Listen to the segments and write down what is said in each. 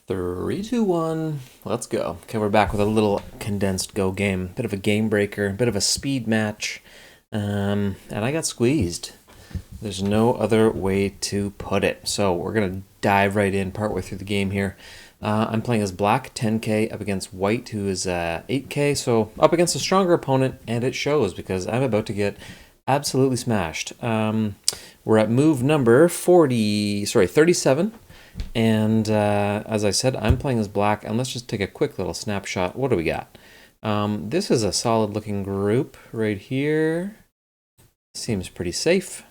Three, two, one. Let's go. Okay, we're back with a little condensed Go game. Bit of a game breaker, bit of a speed match. And I got squeezed. There's no other way to put it. So we're going to dive right in partway through the game here. I'm playing as black, 10k, up against white, who is 8k. So up against a stronger opponent, and it shows because I'm about to get absolutely smashed. We're at move number 37. And as I said, I'm playing as black, and let's just take a quick little snapshot. What do we got? This is a solid looking group right here. Seems pretty safe.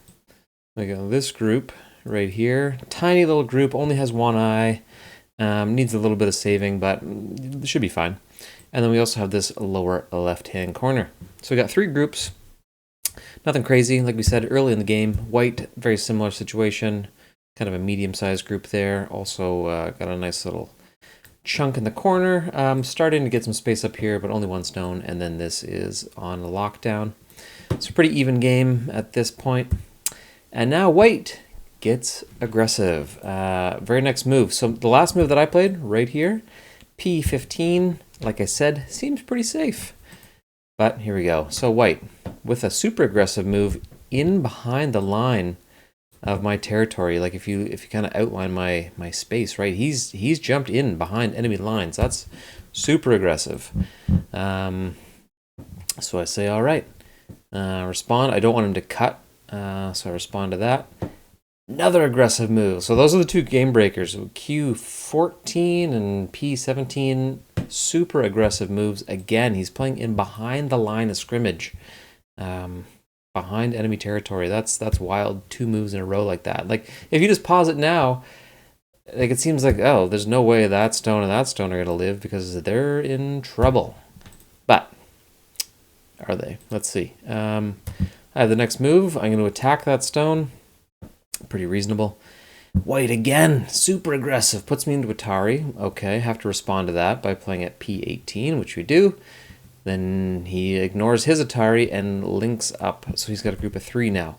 We got this group right here. Tiny little group, only has one eye. Needs a little bit of saving, but it should be fine. And then we also have this lower left-hand corner. So we got three groups. Nothing crazy, like we said early in the game. White, very similar situation. Kind of a medium-sized group there. Also got a nice little chunk in the corner. Starting to get some space up here, but only one stone. And then this is on lockdown. It's a pretty even game at this point. And now white gets aggressive. Very next move. So the last move that I played right here, P15, like I said, seems pretty safe. But here we go. So white, with a super aggressive move in behind the line of my territory. Like if you kind of outline my space, right? He's jumped in behind enemy lines. That's super aggressive. So I say, all right, respond. I don't want him to cut, so I respond to that. Another aggressive move. So those are the two game breakers. Q14 and P17, super aggressive moves. Again, he's playing in behind the line of scrimmage. Behind enemy territory. That's wild. Two moves in a row like that. Like if you just pause it now, like it seems like, oh, there's no way that stone and that stone are gonna live because they're in trouble. But are they? Let's see. I have the next move. I'm going to attack that stone. Pretty reasonable. White again, super aggressive. Puts me into Atari. Okay, have to respond to that by playing at P18, which we do. Then he ignores his Atari and links up. So he's got a group of three now.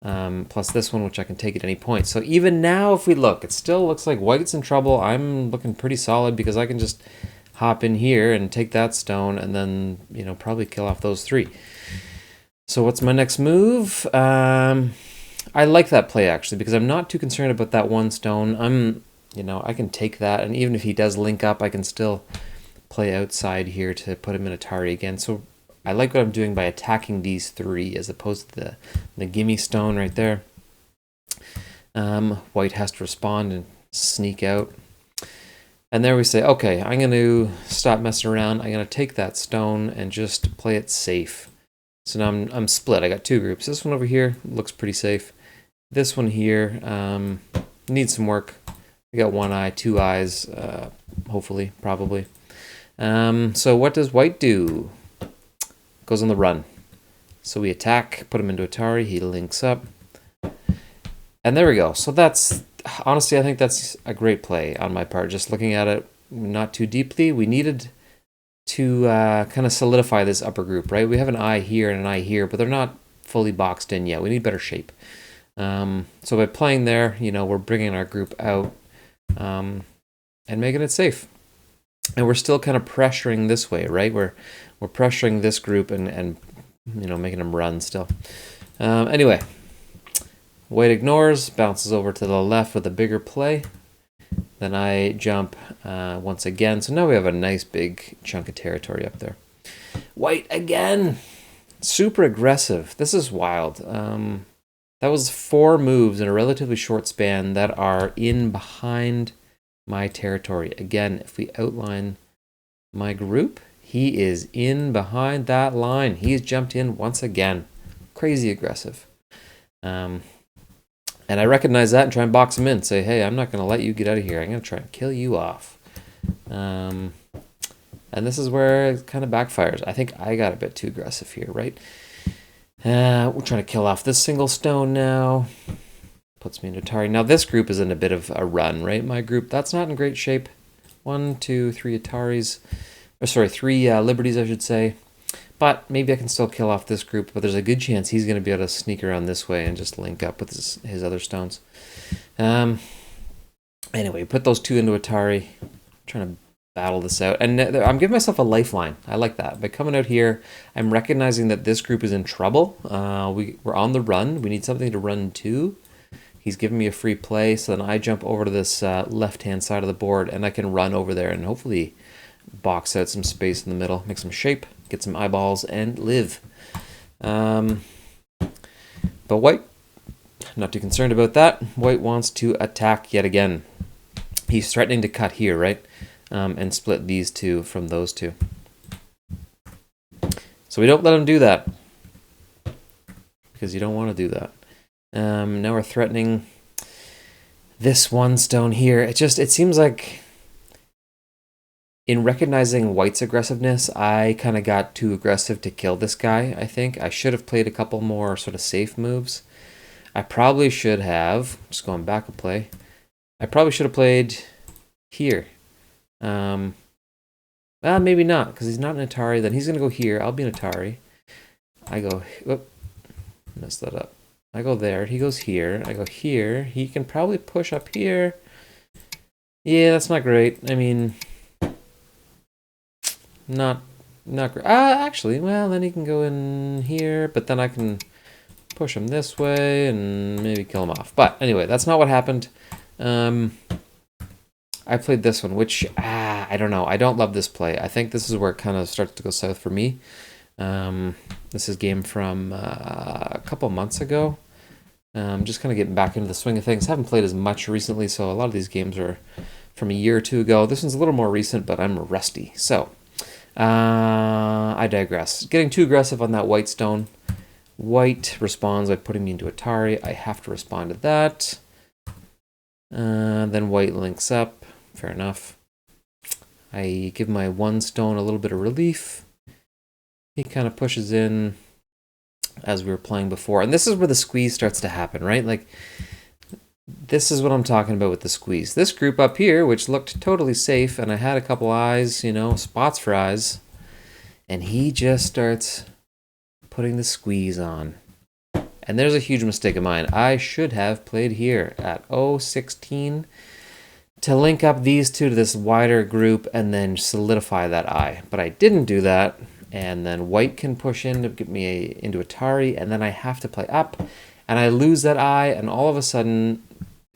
Plus this one, which I can take at any point. So even now, if we look, it still looks like white's in trouble. I'm looking pretty solid because I can just hop in here and take that stone and then, probably kill off those three. So what's my next move? I like that play, actually, because I'm not too concerned about that one stone. I can take that, and even if he does link up, I can still play outside here to put him in Atari again. So I like what I'm doing by attacking these three as opposed to the gimme stone right there. White has to respond and sneak out. And there we say, okay, I'm going to stop messing around. I'm going to take that stone and just play it safe. So now I'm split. I got two groups. This one over here looks pretty safe. This one here needs some work. We got one eye, two eyes, hopefully, probably. So what does white do? Goes on the run. So we attack, put him into Atari, he links up. And there we go. So that's, honestly, I think that's a great play on my part. Just looking at it not too deeply, we needed to kind of solidify this upper group, right? We have an eye here and an eye here, but they're not fully boxed in yet. We need better shape. So by playing there, we're bringing our group out and making it safe. And we're still kind of pressuring this way, right? We're pressuring this group and making them run still. Anyway, white ignores, bounces over to the left with a bigger play. Then I jump once again. So now we have a nice big chunk of territory up there. White again, super aggressive. This is wild. That was 4 moves in a relatively short span that are in behind my territory. Again, if we outline my group, he is in behind that line. He's jumped in once again. Crazy aggressive. And I recognize that and try and box him in. Say, hey, I'm not going to let you get out of here. I'm going to try and kill you off. And this is where it kind of backfires. I think I got a bit too aggressive here, right? We're trying to kill off this single stone now. Puts me into Atari. Now this group is in a bit of a run, right? My group, that's not in great shape. 1, 2, 3 Ataris. Or sorry, 3 Liberties, I should say. But maybe I can still kill off this group, but there's a good chance he's going to be able to sneak around this way and just link up with his other stones. Anyway, put those two into Atari. trying to battle this out. And I'm giving myself a lifeline. I like that. By coming out here, I'm recognizing that this group is in trouble. We're on the run. We need something to run to. He's giving me a free play, so then I jump over to this left-hand side of the board, and I can run over there and hopefully box out some space in the middle, make some shape, get some eyeballs, and live. But White, not too concerned about that. White wants to attack yet again. He's threatening to cut here, right? And split these two from those two. So we don't let him do that, because you don't want to do that. Now we're threatening this one stone here. It seems like in recognizing White's aggressiveness, I kind of got too aggressive to kill this guy, I think. I should have played a couple more sort of safe moves. I probably should have, just going back a play, I probably should have played here. Well, maybe not, because he's not an Atari. Then he's going to go here. I'll be an Atari. I go, whoop, messed that up. I go there. He goes here. I go here. He can probably push up here. Yeah, that's not great. I mean, not great. Actually, well, then he can go in here, but then I can push him this way and maybe kill him off. But anyway, that's not what happened. I played this one, which, I don't know. I don't love this play. I think this is where it kind of starts to go south for me. This is a game from a couple months ago. Just kind of getting back into the swing of things. Haven't played as much recently, so a lot of these games are from a year or two ago. This one's a little more recent, but I'm rusty. So, I digress. Getting too aggressive on that White stone. White responds by putting me into Atari. I have to respond to that. Then White links up. Fair enough. I give my one stone a little bit of relief. He kind of pushes in as we were playing before. And this is where the squeeze starts to happen, right? Like, this is what I'm talking about with the squeeze. This group up here, which looked totally safe, and I had a couple eyes, you know, spots for eyes, and he just starts putting the squeeze on. And there's a huge mistake of mine. I should have played here at 0-16 to link up these two to this wider group and then solidify that eye. But I didn't do that, and then White can push in to get me into Atari, and then I have to play up, and I lose that eye, and all of a sudden,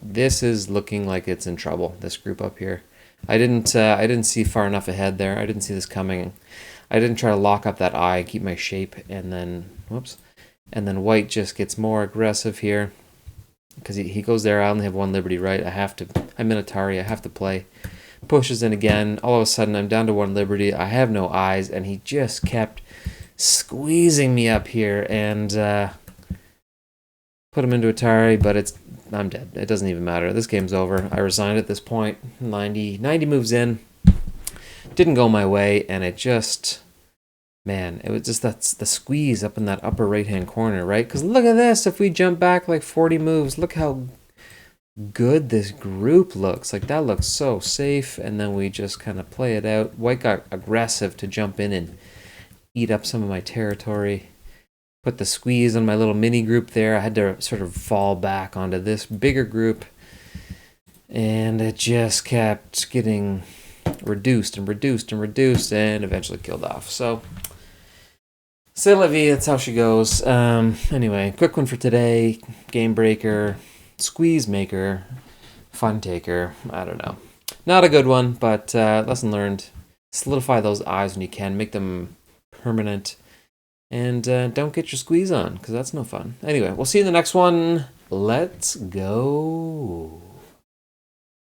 this is looking like it's in trouble, this group up here. I didn't see far enough ahead there. I didn't see this coming. I didn't try to lock up that eye, keep my shape, and then, whoops. And then White just gets more aggressive here, because he goes there. I only have one Liberty, right? I'm in Atari, I have to play. Pushes in again. All of a sudden, I'm down to one Liberty. I have no eyes, and he just kept squeezing me up here, and put him into Atari, but I'm dead. It doesn't even matter. This game's over. I resigned at this point. 90 moves in. Didn't go my way, and it just... Man, it was just that's the squeeze up in that upper right-hand corner, right? Because look at this. If we jump back like 40 moves, look how good this group looks. Like, that looks so safe. And then we just kind of play it out. White got aggressive to jump in and eat up some of my territory. Put the squeeze on my little mini group there. I had to sort of fall back onto this bigger group. And it just kept getting reduced and reduced and reduced and eventually killed off. So... C'est la vie, that's how she goes. Anyway, quick one for today. Gamebreaker, squeeze maker, fun taker. I don't know. Not a good one, but lesson learned. Solidify those eyes when you can. Make them permanent. And don't get your squeeze on, because that's no fun. Anyway, we'll see you in the next one. Let's go.